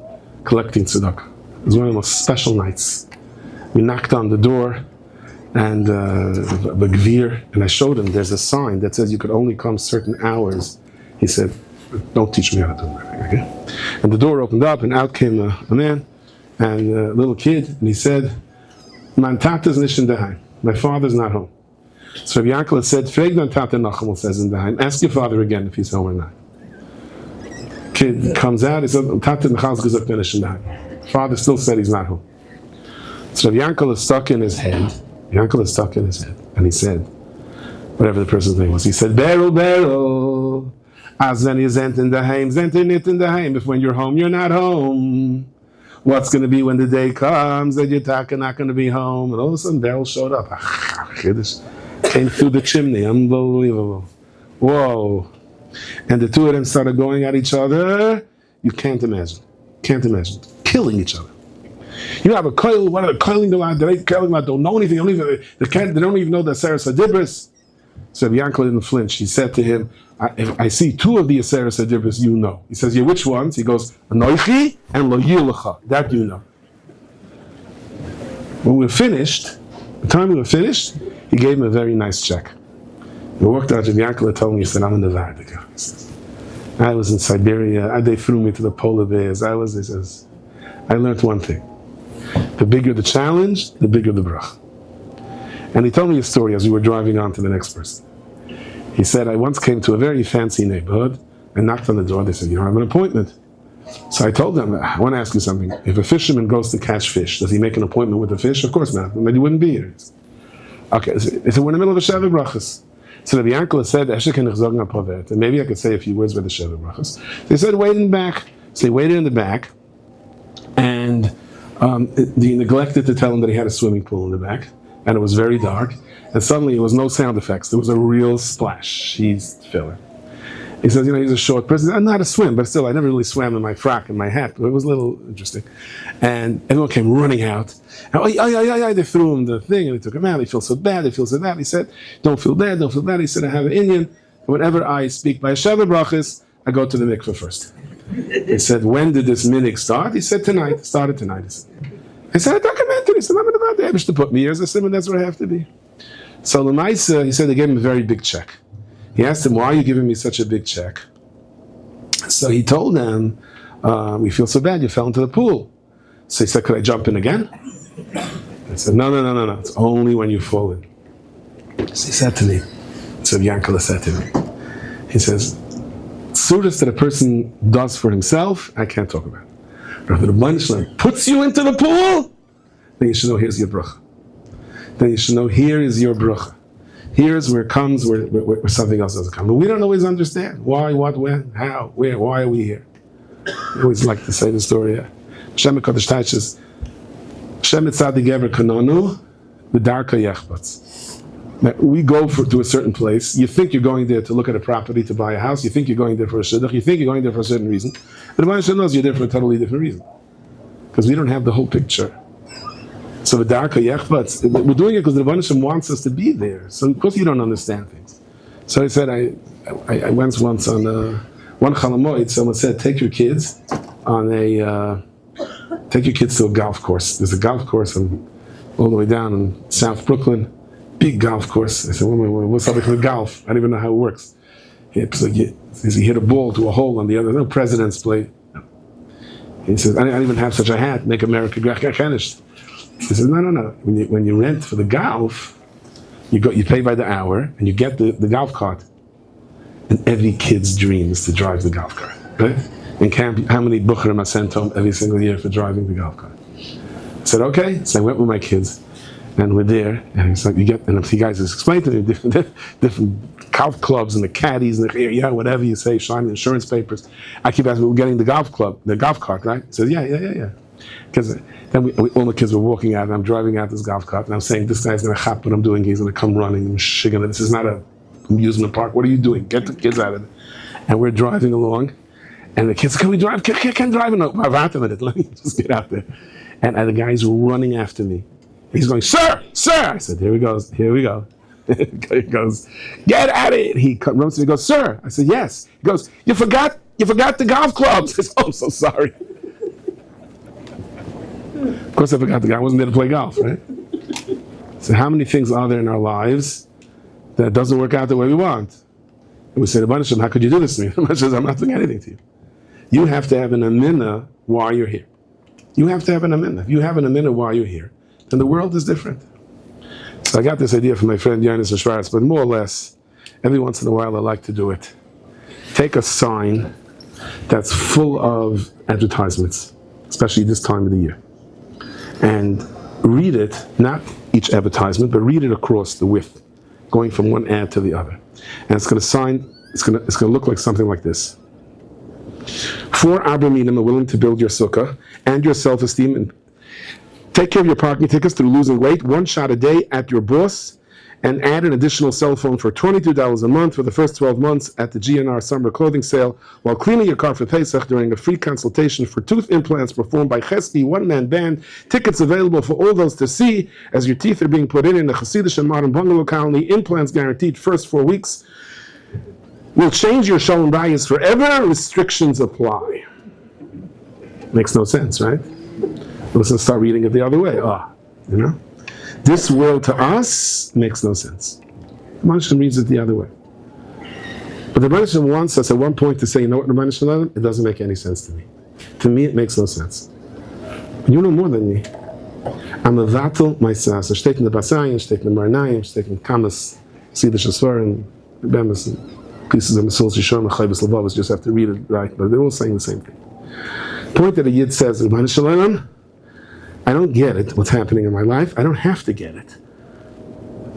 collecting tzedakah. It was one of the most special nights. We knocked on the door, and the gvir, and I showed him there's a sign that says you could only come certain hours. He said, don't teach me how to do anything, okay? And the door opened up, and out came a man, and a little kid, and he said, "Man tata's nicht in daheim. My father's not home." So Rabbi Yankele said, "Frag dan tata Nachum says in daheim. Ask your father again if he's home or not." Kid comes out, he said, "Tata Nachal's gesagt nicht in daheim." Father still said he's not home. So Rabbi Yankele is stuck in his head. Yankele is stuck in his head, and he said, whatever the person's name was, he said, "Beryl, Beryl, as when you zent in daheim, zent nicht in daheim. If when you're home, you're not home. What's going to be when the day comes that you're not going to be home?" And all of a sudden, Beryl showed up. Came through the chimney. Unbelievable. Whoa. And the two of them started going at each other. You can't imagine. Can't imagine. Killing each other. You have a koil, what are they koiling the line? They don't know anything. They don't even know the Aseres Yemei. So Yankele didn't flinch. He said to him, I see two of the Aseres Yemei you know. He says, "Yeah, which ones?" He goes, "Anoichi and Lo Yilecha." That you know. When we were finished, the time we were finished, he gave him a very nice check. We walked out, and Yankele told me, he said, "I'm in the Vardiga." I was in Siberia. They threw me to the polar bears. I learned one thing. The bigger the challenge, the bigger the brach. And he told me a story as we were driving on to the next person. He said, I once came to a very fancy neighborhood and knocked on the door. They said, "You don't have an appointment." So I told them, "I want to ask you something. If a fisherman goes to catch fish, does he make an appointment with the fish?" "Of course not. Then he wouldn't be here." Okay, they said, "We're in the middle of a Sheva Brachas." So the Yankele said, and maybe I could say a few words with the Sheva Brachas. They said, "Wait in the back." So he waited in the back, and he neglected to tell him that he had a swimming pool in the back, and it was very dark, and suddenly there was no sound effects. There was a real splash. He's filler. He says, he's a short person. I know how to swim, but still, I never really swam in my frock and my hat. But it was a little interesting. And everyone came running out. And they threw him the thing, and they took him out. He feels so bad. He said, "Don't feel bad, don't feel bad." He said, "I have an Indian. Whenever I speak by Sheva Brachas, I go to the mikveh first." He said, "When did this minig start?" He said, "Tonight. It started tonight." I said, "I documented." He said, "I'm about the Ebrish to put me here as a simon. That's where I have to be." So Lemaisa, he said, they gave him a very big check. He asked him, "Why are you giving me such a big check?" So he told them, "We feel so bad. You fell into the pool." So he said, "Could I jump in again?" I said, No. It's only when you fall in." So he said to me, so Yankele said to me, he says, "Surahs that a person does for himself, I can't talk about. But if the Rebbeinu puts you into the pool, then you should know here's your bracha. Then you should know here is your bracha. Here's where it comes, where something else doesn't come. But we don't always understand why, what, when, how, where, why are we here?" I always like to say the story. Shem Kodesh Taiches, Shem Tzadik Gever Kanonu, the Darka Yechbatz. We go to a certain place. You think you're going there to look at a property, to buy a house. You think you're going there for a shidduch. You think you're going there for a certain reason. But the Rebbeinu knows you're there for a totally different reason. Because we don't have the whole picture. So the Darka Yechbatz, we're doing it because the Rebbeinu wants us to be there. So of course you don't understand things. So I said, I went once on one Chalamoid, someone said, take your kids to a golf course. There's a golf course all the way down in South Brooklyn. Big golf course. I said, what's up with golf? I don't even know how it works. It's like you hit a ball to a hole on the other. No presidents play. He says, I don't even have such a hat. Make America great. He says, no. When you rent for the golf, you pay by the hour, and you get the golf cart. And every kid's dream is to drive the golf cart. Right? And how many bucherim are sent home every single year for driving the golf cart? I said, okay. So I went with my kids. And we're there, and it's like and if you guys just explain to me different golf clubs and the caddies and whatever you say, shiny insurance papers. I keep asking, we're getting the golf cart, right? He says, yeah. Because then all the kids were walking out, and I'm driving out this golf cart, and I'm saying, this guy's going to chop what I'm doing. He's going to come running and shigging. This is not an amusement park. What are you doing? Get the kids out of it. And we're driving along, and the kids say, can we drive? Can't drive. No, wait a minute. Let me just get out there. And the guy's running after me. He's going, sir. I said, here we go. He goes, get at it. He runs to me and goes, sir. I said, yes. He goes, you forgot the golf clubs. I said, oh, I'm so sorry. Of course I forgot the guy. I wasn't there to play golf, right? So how many things are there in our lives that doesn't work out the way we want? And we say to Hashem, how could you do this to me? Hashem says, I'm not doing anything to you. You have to have an amina while you're here. You have to have an amina. If you have an amina while you're here, then the world is different. So I got this idea from my friend Yonis Schwartz, but more or less, every once in a while I like to do it. Take a sign that's full of advertisements, especially this time of the year, and read it, not each advertisement, but read it across the width, going from one ad to the other. And it's going to look like something like this. 4 Abraminim are willing to build your sukkah and your self-esteem and take care of your parking tickets through losing weight, 1 shot a day at your boss, and add an additional cell phone for $22 a month for the first 12 months at the GNR summer clothing sale, while cleaning your car for Pesach during a free consultation for tooth implants performed by Chesky one-man band. Tickets available for all those to see as your teeth are being put in the Hasidic and modern bungalow colony. Implants guaranteed first 4 weeks. Will change your shalom bayis forever. Restrictions apply. Makes no sense, right? Let's start reading it the other way. This world to us makes no sense. The Rebbeinu reads it the other way. But the Rebbeinu wants us at one point to say, you know what, Rebbeinu, it doesn't make any sense to me. To me, it makes no sense. You know more than me. I'm a vatal myself. I steht in the Basayim, steht in the Marnayim, steht in Kamas, Sidish Asfarim, Bemis, pieces of Mesul Shishon, Chayvus Lavavas, just have to read it right, but they're all saying the same thing. The point that a Yid says, Rebbeinu, I don't get it, what's happening in my life. I don't have to get it.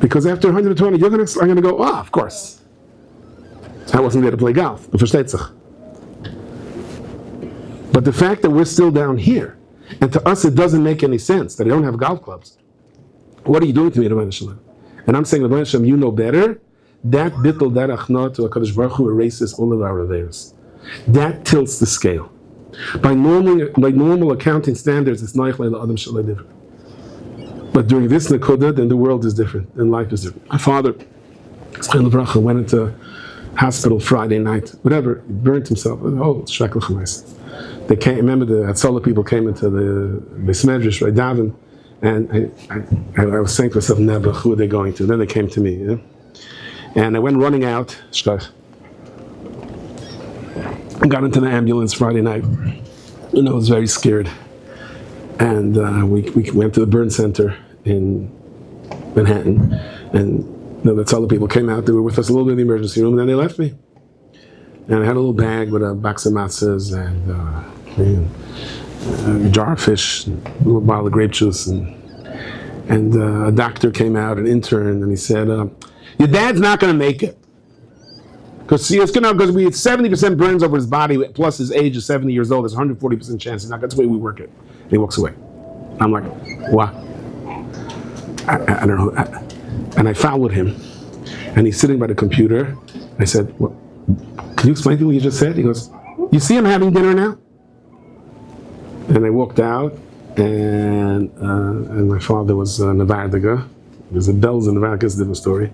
Because after 120, I'm going to go, of course. I wasn't there to play golf. But the fact that we're still down here, and to us it doesn't make any sense that I don't have golf clubs. What are you doing to me, Rabbi Fischel? And I'm saying, Rabbi Fischel, you know better. That bittul darachna to HaKadosh Baruch Hu erases all of our averos. That tilts the scale. By normal accounting standards, it's naich leila adam shalei divra. But during this nekuda, then the world is different, and life is different. My father, Scheiner went into hospital Friday night, whatever, he burnt himself. Oh, shrekel chumais. They came. Remember, the Hatzalah people came into the Beis Medrash, right, Davin, and I was saying to myself, never, who are they going to? Then they came to me, and I went running out. I got into the ambulance Friday night, and I was very scared. And we went to the burn center in Manhattan, and that's all the people came out. They were with us a little bit in the emergency room, and then they left me. And I had a little bag with a box of matzahs and a jar of fish, and a little bottle of grape juice, and a doctor came out, an intern, and he said, "Your dad's not going to make it." Because we had 70% burns over his body, plus his age is 70 years old. There's 140% chance. That's the way we work it. And he walks away. I'm like, what? I don't know. And I followed him. And he's sitting by the computer. I said, "What? Can you explain to me what you just said?" He goes, "You see him having dinner now?" And I walked out, and my father was Nevadaga. There's a bells in Nevada, it's a different story.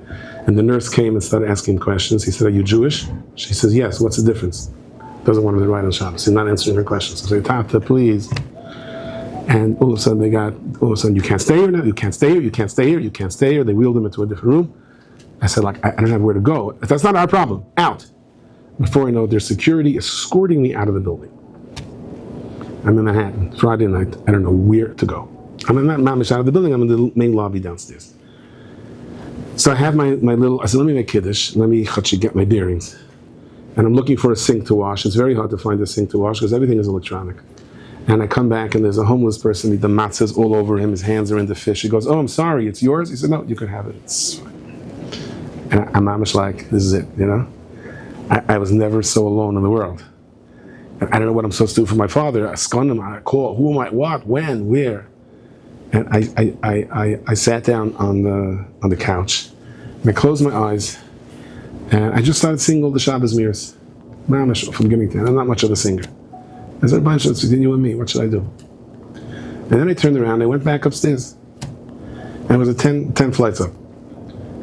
And the nurse came and started asking questions. He said, "Are you Jewish?" She says, "Yes." "What's the difference?" Doesn't want him to write on Shabbos. He's not answering her questions. I said, "Tata, please." And all of a sudden you can't stay here now, you can't stay here, you can't stay here, you can't stay here. They wheeled him into a different room. I said, I don't have where to go. That's not our problem. Out. Before I know it, their security is escorting me out of the building. I'm in Manhattan, Friday night. I don't know where to go. I'm not mamish out of the building, I'm in the main lobby downstairs. So I have my little, I said, let me make kiddush, let me get my bearings. And I'm looking for a sink to wash. It's very hard to find a sink to wash because everything is electronic. And I come back and there's a homeless person, the matzah's all over him, his hands are in the fish. He goes, "Oh, I'm sorry, it's yours?" He said, "No, you can have it, it's fine." And I'm mamish like, this is it, you know? I was never so alone in the world. And I don't know what I'm supposed to do for my father. I scun him, I call, who am I, what, when, where? And I sat down on the couch, and I closed my eyes, and I just started singing all the Shabbos mirrors. Mamish, from beginning to end. I'm not much of a singer. I said, "Bunch, it's between you and me, what should I do?" And then I turned around, I went back upstairs. And it was a 10 flights up.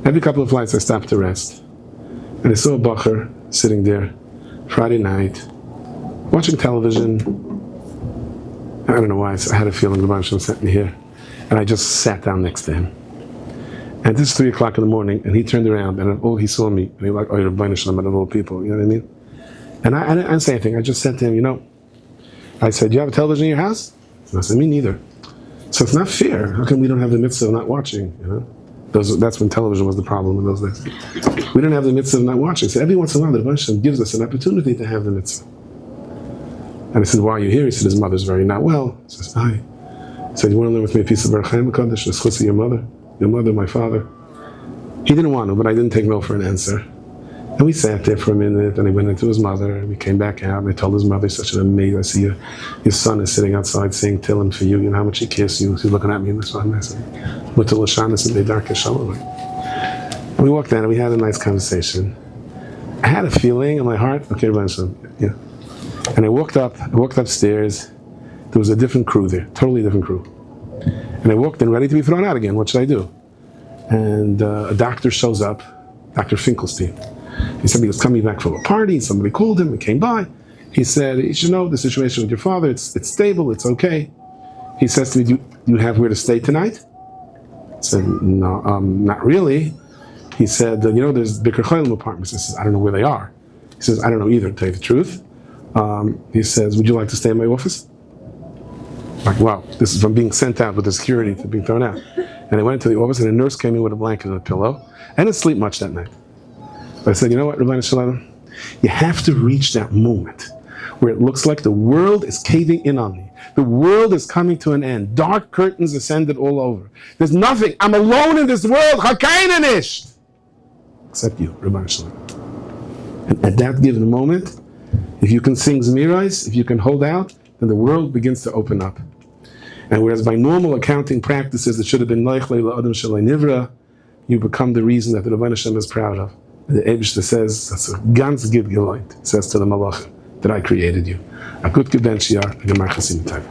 Every couple of flights I stopped to rest. And I saw a bacher sitting there, Friday night, watching television. I don't know why, I had a feeling the Rebbe sent me here. And I just sat down next to him. And this is 3 o'clock in the morning, and he turned around, and he saw me, and he was like, "Oh, you're Rebbe Shalom, out of all people," you know what I mean? And I didn't say anything, I just said to him, "You know," I said, "Do you have a television in your house?" And I said, "Me neither." So it's not fair. How come we don't have the mitzvah of not watching, you know? That's when television was the problem in those days. We didn't have the mitzvah of not watching. So every once in a while, the Rebbe gives us an opportunity to have the mitzvah. And I said, "Why are you here?" He said, "His mother's very not well." He says, "Hi." He said, "You want to learn with me a piece of Baruch Chaim HaKadosh, the schus of your mother, my father?" He didn't want to, but I didn't take no for an answer. And we sat there for a minute, and he went into his mother, and we came back out, and I told his mother, "Such an amazing, I see your son is sitting outside saying Tillim for you, you know how much he cares you." He's looking at me in this one, and I said, "Mutal Lashanis and Beidarke Shalom." And we walked down, and we had a nice conversation. I had a feeling in my heart, okay, yeah. And I walked upstairs, there was a different crew there, totally different crew. And I walked in ready to be thrown out again, what should I do? And a doctor shows up, Dr. Finkelstein. He said he was coming back from a party, somebody called him and came by. He said, "You should know the situation with your father, it's stable, it's okay." He says to me, "Do you have where to stay tonight?" I said, "No, not really." He said, "You know, there's Bikur Cholim apartments." I said, "I don't know where they are." He says, "I don't know either, to tell you the truth." He says, "Would you like to stay in my office?" Like, wow, this is from being sent out with the security to being thrown out. And I went into the office, and a nurse came in with a blanket and a pillow. I didn't sleep much that night. But I said, "You know what, Rabbi Shalom? You have to reach that moment where it looks like the world is caving in on me. The world is coming to an end. Dark curtains ascended all over. There's nothing. I'm alone in this world. Hakainanish! Except you, Rabbi Shalom." And at that given moment, if you can sing Zmirais, if you can hold out, then the world begins to open up. And whereas by normal accounting practices it should have been Leich Leila Adam Shalai Nivra, you become the reason that the Rebbeinu Shem is proud of. And the Eibishter says, that's a ganz gid geloint, says to the Malachim, that I created you. A good gebenchiar, a gemar chasim tag.